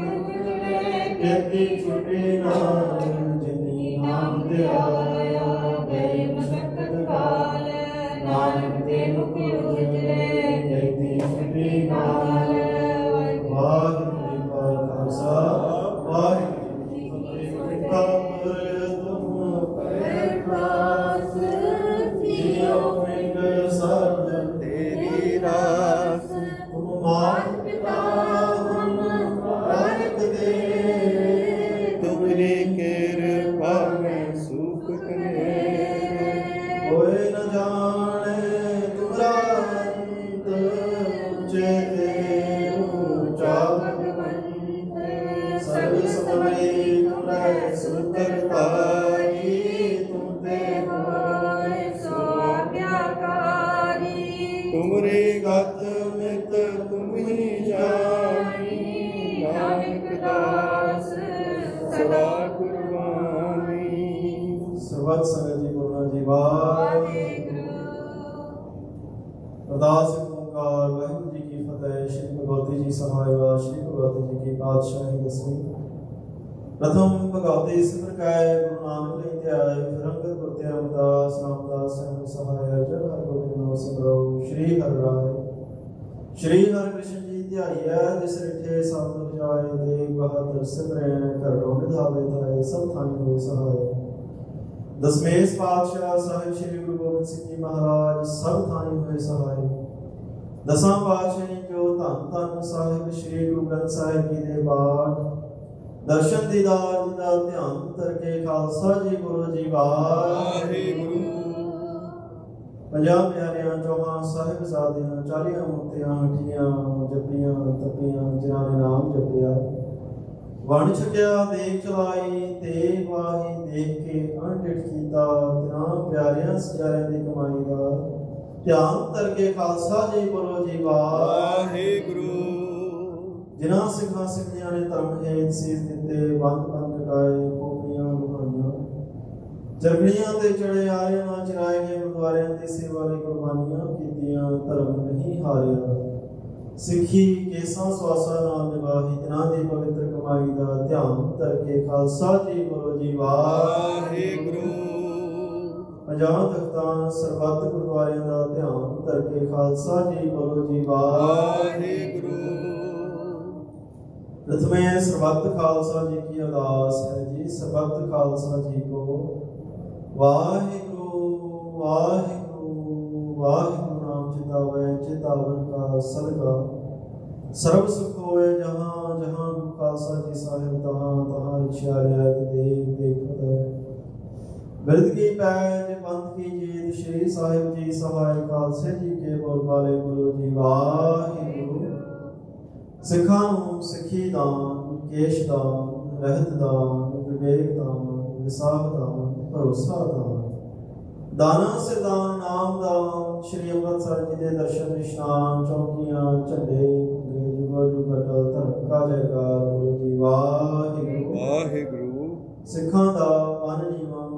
ਕੀਤੀ ਛੁਟੀ ਨਾਮ ਜਿਨੀ ਨਾਮ ਧਿਆਇਆ ਹੈ ਮਸਕਤ ਕਾਲ ਨਾਨਕ ਦੇ ਮੁਖ ਉਜਲੇ ਕੀਤੀ ਛੁਟੀ ਨਾਮ ਵਾਹਿਗੁਰੂ ਜੀ ਕਾ ਖਾਲਸਾ ਵਾਹਿਗੁਰੂ ਜੀ ਕੀ ਫਤਿਹ ਤੁਮ रास ਜੀਓ ਮਿੰਗ ਸਭ ਤੇਰੀ ਰਾਸ ਤੁਮ ਮਾਤ ਪਿਤਾ ਹਮ ਰਾਜਕ ਦੇ ਤੁਮਰੀ ਕਿਰਪਾ ਮੈਂ ਸੁਖ ਕਰੇ ਕੋਈ ਨ ਜਾਣੇ ਤੁਮਰਾ ਅੰਤ ਉੱਚੇ ਤੇ ਉੱਚਾ ਭਗਵੰਤ ਸਰਬ ਸਮਰੇ ਤੁਮਰੇ ਸੁਤਰ ਪਾਈ ਤੁਮ ਤੇ ਹੋਏ सो आज्ञाकारी ਤੁਮਰੇ ਗਤ ਮਿਤ ਤੁਮ ਹੀ ਜਾਣੀ ਨਾਨਕ ਦਾਸ ਸਦਾ ਕੁਰਬਾਨੀ ਸਰਬਤ ਸੰਗਤ ਜੀ ਗੁਰੂ ਜੀ ਵਾਹਿਗੁਰੂ ਅਰਦਾਸ ਓੰਕਾਰ ਵਾਹਿਗੁਰੂ ਜੀ ਕੀ ਫਤਿਹ ਸ਼੍ਰੀ ਭਗਵਤੀ ਜੀ ਸਹਾਇ ਸ਼੍ਰੀ ਭਗਵਤੀ ਜੀ ਕੀ ਪਾਤਸ਼ਾਹੀ ਦਸਵੀਂ प्रथम भगवती सिमर काय गुरु नानक लिख ध्याय फिर अंगद गुरु ते अमरदास रामदास सहम सहाय जन हर गोबिंद नाम सिमरो श्री हर राय श्री हर कृष्ण जी ध्याइया जिस रिठे संत जाय देख बहादुर सिमरै घरों निधावे धाय सब थाई होए सहाय दसमेश पातशाह साहिब श्री गुरु गोबिंद सिंह जी महाराज सब थाई होए सहाय दसां पातशाही जो धन धन साहिब श्री गुरु ग्रंथ साहिब जी दे पाठ दर्शन दीदार जी का ध्यान करके खालसा जी गुरु जी वाहिगुरू पंजाब प्यारियां चौहान साहिबजादियां 40 मुक्तियां हठियां जपियां तपियां जिन्हां ने नाम जपिया वण छकिया देख चलाई तेग वाही देख के अणडिठ कीता तिन्हां प्यारियां सजारियां दी कमाई दा ਧਿਆਨ ਧਰਕੇ ਖਾਲਸਾ ਜੀ ਬੋਲੋ ਜੀ ਵਾਹਿਗੁਰੂ। ਜਿਨ੍ਹਾਂ ਸਿੱਖਾਂ ਸਿੱਖੀਆਂ ਨੇ ਧਰਮ ਹੇਤ ਸੀਸ ਦਿੱਤੇ, ਬੰਦ ਕਟਾਏ, ਖੋਪੜੀਆਂ ਲੁਹਾਈਆਂ, ਜਰਗਣੀਆਂ ਤੇ ਚੜੇ ਆਰਿਆਂ ਨਾਲ ਚਰਾਏ ਗਏ ਗੁਰਦੁਆਰਿਆਂ ਦੀ ਸੇਵਾ ਲਈ ਕੁਰਬਾਨੀਆਂ ਕੀਤੀਆਂ, ਧਰਮ ਨਹੀਂ ਹਾਰਿਆ। ਸਿੱਖੀ ਕੇਸਾਂ ਸਵਾਸਾਂ ਨਾਲ ਨਿਭਾਹੀ, ਦਿਨਾਂ ਦੀ ਪਵਿੱਤਰ ਕਮਾਈ ਦਾ ਧਿਆਨ ਧਰਕੇ ਖਾਲਸਾ ਜੀ ਬੋਲੋ ਜੀ ਵਾਹਿਗੁਰੂ। ਪੰਜਾਂ ਤਖਤਾਂ ਸਰਬੱਤ ਗੁਰਦੁਆਰਿਆਂ ਦਾ ਧਿਆਨ ਧਰਕੇ ਖਾਲਸਾ ਜੀ ਬੋਲੋ ਜੀ ਵਾਹਿਗੁਰੂ। प्रथमे सर्वत खालसा जी की अरदास है जी, सर्वत खालसा जी को वाहिगुरु वाहिगुरु वाहिगुरु नाम चितावे, चितावन का सदका सर्व सुख होए जहाँ जहाँ गुरु खालसा जी साहिब तहाँ तहाँ रक्षा रियायत देख देखत है। बिरद की पैज पंथ की जीत, श्री साहिब जी सहाय खालसे जी के बोल बाले बोलो जी वाहिगुरु। सिखां नूं सिखी दान, केश दान, रहत दान, विवेक दान, विसाह दान, भरोसा दान, दाना सिरदान, नाम दान, श्री अमृतसर जी के दर्शन निशान, चौकियां झंडे जुगो जुग अटल धर्म का जयकार बोलो जी वाहिगुरु वाहिगुरु। सिखां दा मन नीवां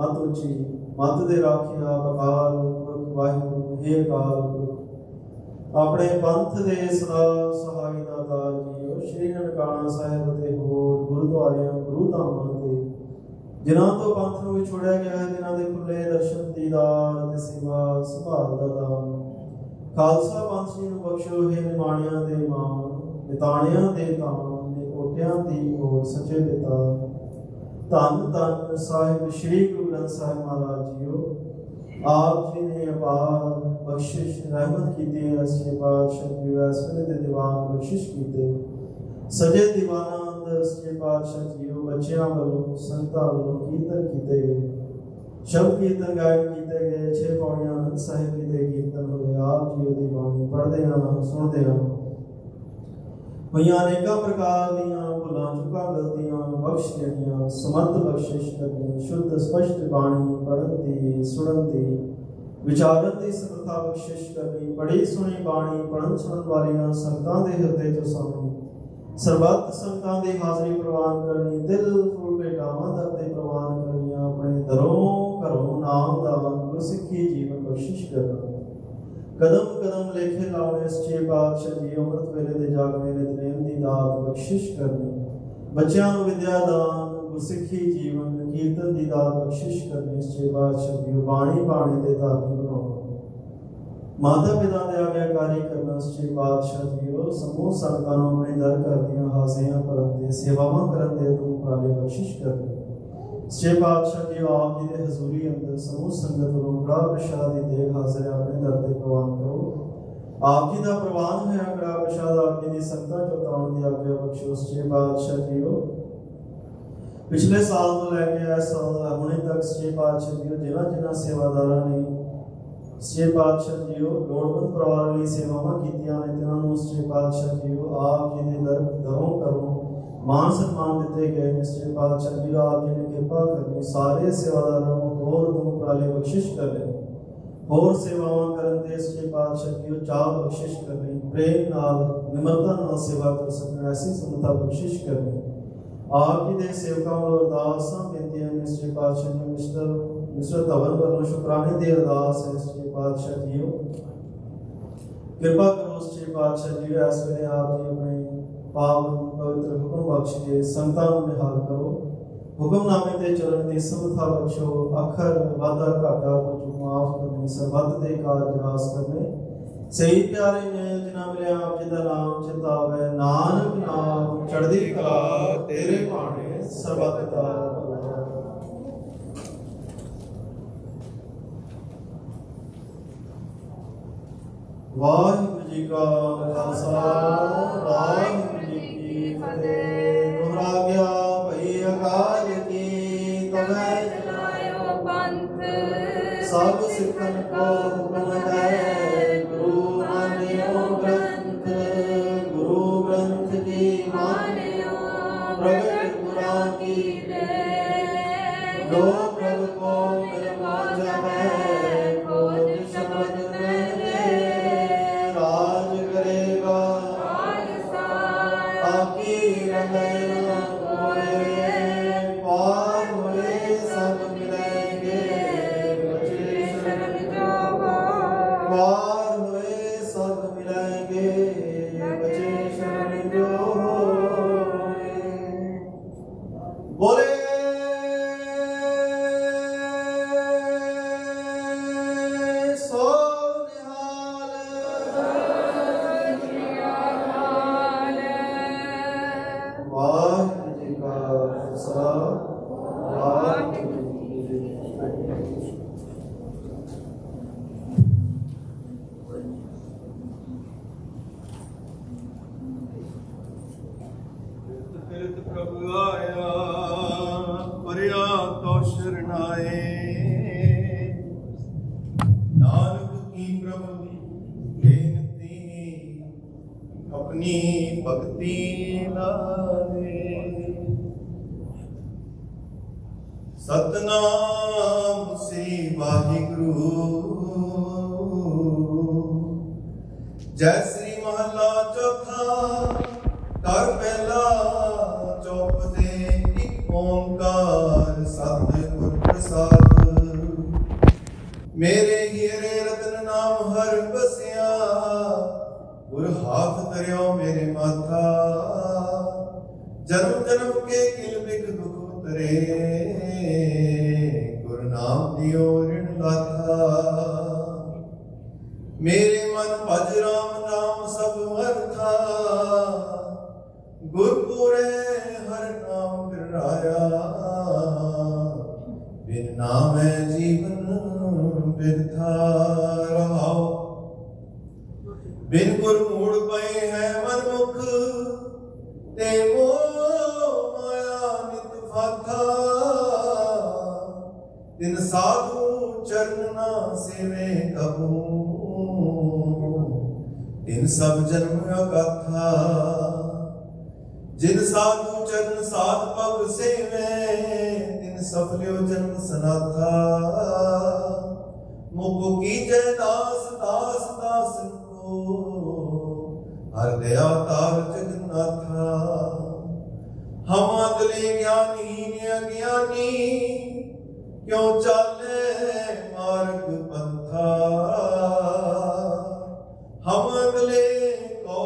मत उची, मत दे राखिया अकाल पुरख वाहिगुरु हे अकाल पुरख। अपने पंथ दे सदा सहाय दातार जीओ, श्री ननकाना साहिब ते होर गुरुद्वारियां गुरु धामां ते जिन्हां तो पंथ नूं विछोड़िया गया है, जिन्हां दे खुले दर्शन दीदार ते सेवा संभाल दा दान खालसा पंथ जी नूं बख्शो हे निमाणियां दे मान, निताणियां दे तान, निकोटियां दी ओर सच्चे पिता। धन धन साहिब श्री गुरु ग्रंथ साहिब महाराज जीओ, आप जी ने अपार बख्शिश रहमत कीती है। सच्चे पातशाह जी इस वेले दे दीवान बख्शिश कीते, सजे दीवाना अंदर सच्चे पातशाह जीओ बच्चियां वालों संतां वालों कीर्तन कीते गए, शब्द कीर्तन गायन कीते गए, 6 पौड़ियां आनंद साहिब जी दे कीर्तन होए। आप जी दी बाणी पढ़दे हां सुणदे हां होइयां अनेकां प्रकार दीयां भुलां चुकां गलतियां बख्श देणियां, समर्थ बख्शिश करनी, शुद्ध स्पष्ट बाणी पढ़न दी सुणन दी विचारन दी समर्था बख्शिश करनी, पढ़ी सुनी बाणी पढ़न सुणन वालियां संगतां दे हिरदे चों सामनी, सरबत संगतां दी हाज़री प्रवान करनी, दिल फूल भेटावां दर ते प्रवान करनियां, अपने दरों घरों नाम दान गुरसिੱਖੀ जीवन बख्शिश करना। कदम कदम लेखे लाउने सच्चे पातशाह जी अमृत वेले दे जागने नितनेम दी दात बख्शिश करनी, बच्चों नूं विद्या दान गुरसिੱਖੀ जीवन कीर्तन दी दात बख्शिश करनी। सच्चे पातशाह जी बाणी बाणी दे धारनी बनाउणा, माता पिता दे आग्याकारी करना। सच्चे पातशाह जी समूह संगतां नूं अपने दर करदियां हाज़रियां भरन दे सेवावां करन दे तुम उपराले बख्शिश करनी। सच्चे पातशाह जी आप जी दे हजूरी अंदर समूह संगत वालों कड़ा प्रसाद दी देख हाज़र अपने दर ते प्रवान करो। आप जी दा प्रवान होया कड़ा प्रसाद आप जी दी संगतां चों ताउण दी आग्या बख्शो। सच्चे पातशाह जी पिछले साल तो लैके इस साल हुणे तक सच्चे पातशाह जी जिन्हां जिन्हां सेवादारां ने सच्चे पातशाह जी लोड़वंद परिवारां लई सेवावां कीतियां ने, तिन्हां नूं सच्चे पातशाह जी आप जी दे दरों घरों मान सम्मान दिते गए ने। सच्चे पातशाह जी आप जी ने कृपा करनी, सारे सेवादारां नूं होर तुम उपराले बख्शिश करनी, होर सेवावां करन दे सच्चे पातशाह जी चाह बख्शिश करनी, प्रेम नाल निमरता नाल सेवा कर सकण ऐसी समर्था बख्शिश करनी। आप जी दे सेवकां वालों अरदासां बेनतियां ने। सच्चे पातशाह जी मिस्टर धवन वालों शुकराने दी अरदास है। सच्चे पातशाह जी कृपा करो। सच्चे पातशाह जी इस वेले आप जी अपने पावन पवित्र हुक्म बख्श के संगतां नूं निहाल करो, हुक्मनामे ते चलन दी समर्था बख्शो, अखर वादा घाटा कुछ माफ करने, सरबत दे कारज रास करने। सही प्यारे ने जिन्हां मिलिया आप जी दा नाम चितावे, नानक नाम चढ़दी कला तेरे भाणे सरबत दा भला। वाहिगुरू जी का खालसा वाहिगुरू जी की फतेह। दोहरा गया भई अकाल की तबै चलायो पंथ, सब सिखन को हुक्म है गुरु मानियो ग्रंथ, गुरु ग्रंथ की मानियो प्रगट पुराण की जो प्रभु को मिल मौज है, खोज शब्द में ਵਾਹਿਗੁਰੂ ਜੀ ਕਾ ਖਾਲਸਾ ਵਾਹਿਗੁਰੂ ਜੀ ਕੀ ਫਤਿਹ। ਕਿਰਤ ਪ੍ਰਭ ਆਇਆ ਪਰਿਆ ਤੋ ਸ਼ਰਨਾਏ ਨਾਨਕ ਕੀ ਪ੍ਰਭ ਬੇਨਤੀ ਆਪਣੀ ਭਗਤੀ ਲਾਏ ਸਤਨਾਮ ਸ੍ਰੀ ਵਾਹਿਗੁਰੂ ਜੈ ਸ੍ਰੀ ਮਹਲਾ ਚੌਥਾ ਕਰ ਪਹਿਲਾ ਚੌਪ ਦੇ ਇੱਕ ਓੰਕਾਰ ਸਤਿਗੁਰ ਪ੍ਰਸਾਦ ਮੇਰੇ ਹੀਰੇ ਰਤਨ ਨਾਮ ਹਰ ਬਸਿਆ ਗੁਰ ਹਾਥ ਧਰਿਓ ਮੇਰੇ ਮਾਥਾ ਜਨਮ ਜਨਮ ਕੇ ਕਿਲ ਬਿਖ ਦੁਖ ਉਤਰੇ ਗੁਰ ਨਾਮ ਦਿਓ ਰਿਣ ਲਾਥਾ ਮੇਰੇ ਮਨ ਭਜ ਰਾਮ ਨਾਮ ਸਭ ਅਰਥਾ ਗੁਰਪੁਰੇ ਹਰ ਨਾਮ ਬਿਰਾਇਆ ਬਿਨ ਨਾਮੈ ਜੀਵਨ ਬਿਰਥਾ ਰਹਾਉ ਬਿਨ ਗੁਰ ਮੂੜ ਪਏ ਹੈ ਮਨ ਮੁਖ ਤੇ ਮੋਹ ਮਾਇਆ ਨਿਤ ਫਾਥਾ ਤਿਨ ਸਾਧੂ ਚਰਨ ਨਾ ਸੇਵੇ ਕਬੂ ਤਿਨ ਸਭ ਜਨਮ ਅਗਾਥਾ जिन साधु चरण साध पग सेवे तिन सफल्यो जन्म सनाथा मुको कीजे दास दास दास को हर दया तार जगन्नाथा हम अगले ज्ञानी अज्ञानी क्यों चाले मार्ग पंथा हम अगले को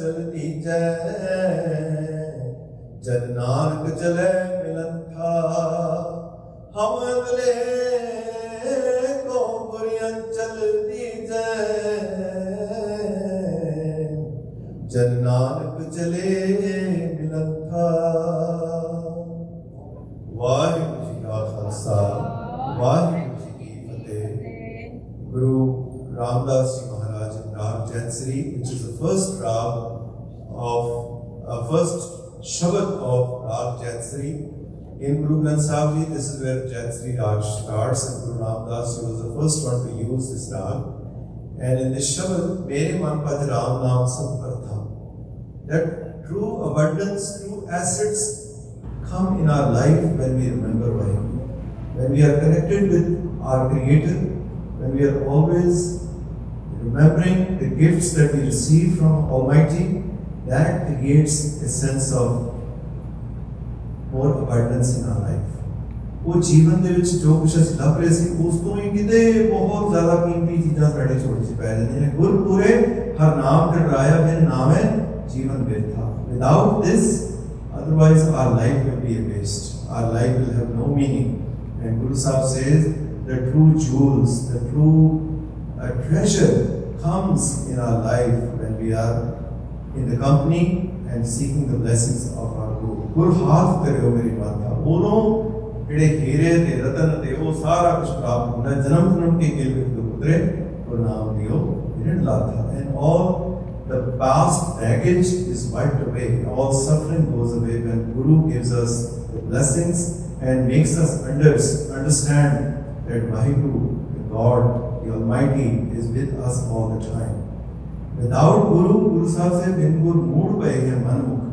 चल दीजै जन नानक चले मिलन था हम अगले को बुरियन चल दीजै जन नानक चले मिलन था। वाहिगुरू जी का खालसा वाहिगुरू जी की फतेह। गुरु रामदास जी महाराज in Rag Jansri, which is the first Rag of first Shabad of Rag Jansri. In Guru Granth Sahib Ji, this is where Jansri Rag starts, and Guru Ramdas Ji was the first one to use this Rag. And in this Shabad, Mere Man Pad Ram Naam Sampartha, that true abundance, true assets come in our life when we remember Vaheguru, when we are connected with our Creator, when we are always remembering the gifts that we receive from Almighty. That creates a sense of more abundance in our life. वो जीवन ਦੇ ਵਿੱਚ ਜੋ ਕੁਝ ਅਸੀਂ ਲੱਭ ਰਹੇ ਸੀ ਉਸ ਤੋਂ ਹੀ ਕਿਤੇ ਬਹੁਤ ਜ਼ਿਆਦਾ ਕੀਮਤੀ ਚੀਜ਼ਾਂ ਸਾਡੇ ਛੋੜ ਚ ਪੈ ਜਾਂਦੀਆਂ ਨੇ। ਗੁਰਪੁਰੇ ਹਰ ਨਾਮ ਧਿਰਾਇਆ ਬਿਨ ਨਾਮੈ ਜੀਵਨ ਬਿਰਥਾ। Without this, otherwise our life will be a waste. Our life will have no meaning. And Guru Sahib says the true jewels, the true treasure comes in our life when we are in the company and seeking the blessings of our Guru. Guru haath kare meri matha. Uno ਜਿਹੜੇ ਹੀਰੇ ਤੇ ਰਤਨ ਤੇ ਉਹ ਸਾਰਾ ਕੁਝ ਪ੍ਰਾਪਤ ਹੁੰਦਾ ਜਨਮ ਜਨਮ ਕੇ ਗਿਲ ਵਿੱਚ ਉਤਰੇ ਗੁਰੂ ਨਾਮ ਦਿਓ ਰਿਣ ਲਾਥਾ। And all the past baggage is wiped away. All suffering goes away when Guru gives us the blessings and makes us understand that Vaheguru, the God, the Almighty, is with us all the time. Without Guru, Guru Sahib said, "Bin Guru mood paye hai manmukh."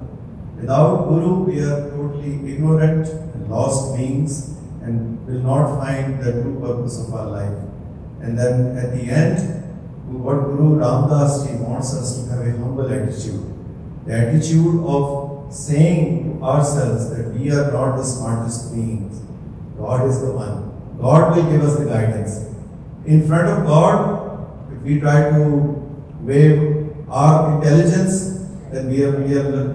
Without Guru, we are totally ignorant and lost beings and will not find the true purpose of our life. And then at the end, what Guru Ramdas Ji wants us to have a humble attitude. The attitude of saying to ourselves that we are not the smartest beings. God is the one. God will give us the guidance. In front of God, if we try to wave our intelligence, then we are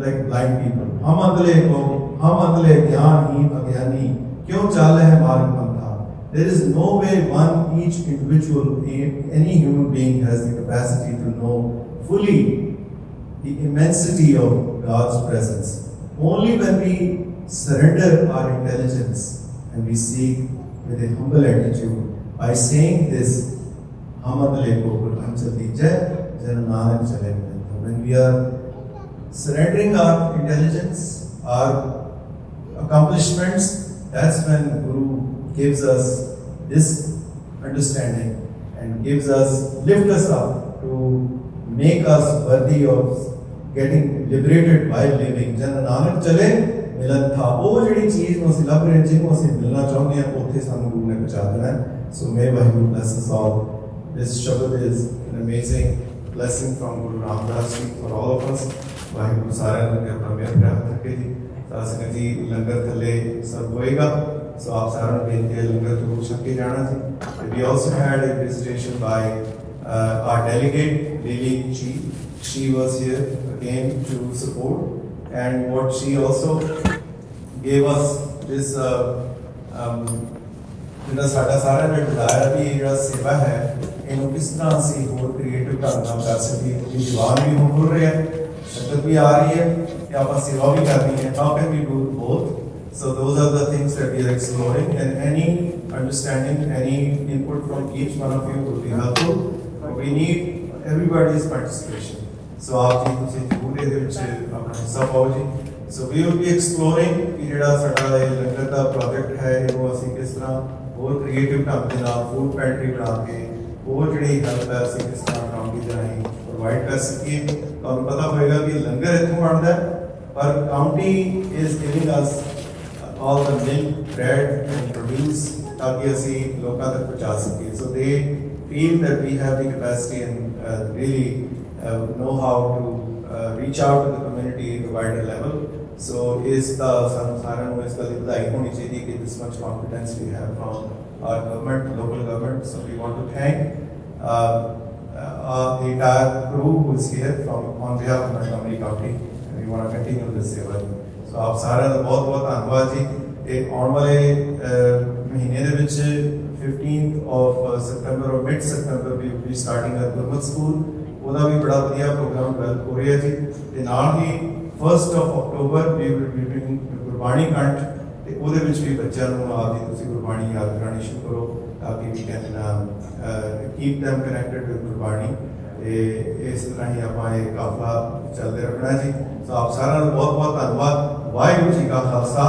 like blind people. हम अगले ज्ञानहीन अज्ञानी क्यों चाले है मार्ग पंथा। There is no way each individual, any human being has the capacity to know fully the immensity of God's presence. only when we surrender our intelligence and we seek with a humble attitude by saying this, when we are surrendering our intelligence, our accomplishments, that's when Guru gives us this understanding and lift us up to make us worthy of getting liberated by living. Jan Nanak chale milan tha, wo jehdi cheez nu assi lab rahe hain, jihnu assi milna chaਹੁੰਦੇ ਹਾਂ ਉੱਥੇ ਸਾਨੂੰ Guru ਨੇ ਪਹੁੰਚਾ ਦੇਣਾ ਹੈ. So may Vaheguru bless us all. This Shabad is an amazing blessing from Guru Ramdas ji for all of us. Vaheguru ਸਾਰਿਆਂ ਨੂੰ ਆਪਣਾ ਮਿਹਰ ਪਿਆਰ ਰੱਖੇ ਜੀ. ਤਾਂ ਸੰਗਤ ਜੀ ਲੰਗਰ ਥੱਲੇ ਸਰਵ ਹੋਏਗਾ. So ਆਪ ਸਾਰਿਆਂ ਨੂੰ ਬੇਨਤੀ ਹੈ ਲੰਗਰ ਜ਼ਰੂਰ ਛਕ ਕੇ ਜਾਣਾ ਜੀ. We also had a visitation by our delegate Lily Chi. She was here again to support, and what she also gave us this ਜਿਹੜਾ ਸਾਡਾ ਸਾਰਾ ਜਿਹੜਾ desire ਵੀ ਜਿਹੜਾ ਸੇਵਾ ਹੈ ਇਹਨੂੰ ਕਿਸ ਤਰ੍ਹਾਂ ਅਸੀਂ ਹੋਰ ਕ੍ਰੀਏਟਿਵ ਢੰਗ ਨਾਲ ਕਰ ਸਕੀਏ. ਜਵਾਨ ਵੀ ਹੋ ਰਹੇ ਹੈ, ਸ਼ਕਤ ਵੀ ਆ ਰਹੀ ਹੈ ਕਿ ਆਪਾਂ ਸੇਵਾ ਵੀ ਕਰਨੀ ਹੈ. How can we do both? So those are the things that we are exploring, and any understanding, any input from each one of you will be helpful. We need everybody's participation. So aap ji tusi zerur ਇਹਦੇ ਵਿੱਚ ਆਪਣਾ ਹਿੱਸਾ ਪਾਓ ਜੀ. So we will be exploring ਕਿ ਜਿਹੜਾ ਸਾਡਾ ਇਹ ਲੰਗਰ ਦਾ ਪ੍ਰੋਜੈਕਟ ਹੈ ਇਹਨੂੰ ਅਸੀਂ ਕਿਸ ਤਰ੍ਹਾਂ ਹੋਰ ਕ੍ਰੀਏਟਿਵ ਢੰਗ ਦੇ ਨਾਲ ਫੂਡ ਪੈਂਟਰੀ ਬਣਾ ਕੇ ਉਹ ਜਿਹੜੀ ਹੈਲਪ ਹੈ ਅਸੀਂ ਕਿਸ ਤਰ੍ਹਾਂ ਕਾਉਂਟੀ ਦੇ ਰਾਹੀਂ ਪ੍ਰੋਵਾਈਡ ਕਰ ਸਕੀਏ. ਤੁਹਾਨੂੰ ਪਤਾ ਹੋਏਗਾ ਕਿ ਲੰਗਰ ਇੱਥੋਂ ਬਣਦਾ ਹੈ ਪਰ County is giving us all the milk, bread and produce ताकि ਅਸੀਂ ਲੋਕਾਂ ਤੱਕ ਪਹੁੰਚਾ ਸਕੀਏ. So they feel that we have the capacity and really know how to reach out to the community at a wider level. So is the saran is the ਵਧਾਈ ਹੋਣੀ ਚਾਹੀਦੀ ਕਿ this much confidence we have from our government, local government. So we want to thank the entire crew who is here on behalf of Montgomery County, and we want to continue this seva. So ਆਪ ਸਾਰਿਆਂ ਦਾ ਬਹੁਤ ਬਹੁਤ ਧੰਨਵਾਦ ਜੀ. ਇਹ ਆਉਣ ਵਾਲੇ ਮਹੀਨੇ ਦੇ ਵਿੱਚ 15th of September or mid September we will be starting a Gurmat school. ਉਹਦਾ ਵੀ ਬੜਾ ਵਧੀਆ ਪ੍ਰੋਗਰਾਮ ਡਿਵੈਲਪ ਹੋ ਰਿਹਾ ਜੀ. ਤੇ ਨਾਲ ਹੀ 1st of October we will be doing Gurbani ਕੰਠ, ਤੇ ਉਹਦੇ ਵਿੱਚ ਵੀ ਬੱਚਿਆਂ ਨੂੰ ਆਪਦੀ ਤੁਸੀਂ ਗੁਰਬਾਣੀ ਯਾਦ ਕਰਾਉਣੀ ਸ਼ੁਰੂ ਕਰੋ ਤਾਕਿ we can keep them connected with Gurbani. ਤੇ ਇਸ ਤਰ੍ਹਾਂ ਹੀ ਆਪਾਂ ਇਹ ਕਾਫਲਾ ਚੱਲਦੇ ਰੱਖਣਾ ਜੀ. ਸੋ ਆਪ ਸਾਰਿਆਂ ਦਾ ਬਹੁਤ ਬਹੁਤ ਧੰਨਵਾਦ. ਵਾਹਿਗੁਰੂ ਜੀ ਕਾ ਖਾਲਸਾ,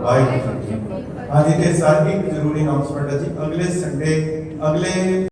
ਵਾਹਿਗੁਰੂ ਜੀ ਕੀ ਫਤਿਹ. ਹਾਂਜੀ, ਤੇ ਸਾਡੀ ਇੱਕ ਜ਼ਰੂਰੀ ਅਨਾਉਂਸਮੈਂਟ ਹੈ ਜੀ. ਅਗਲੇ ਸੰਡੇ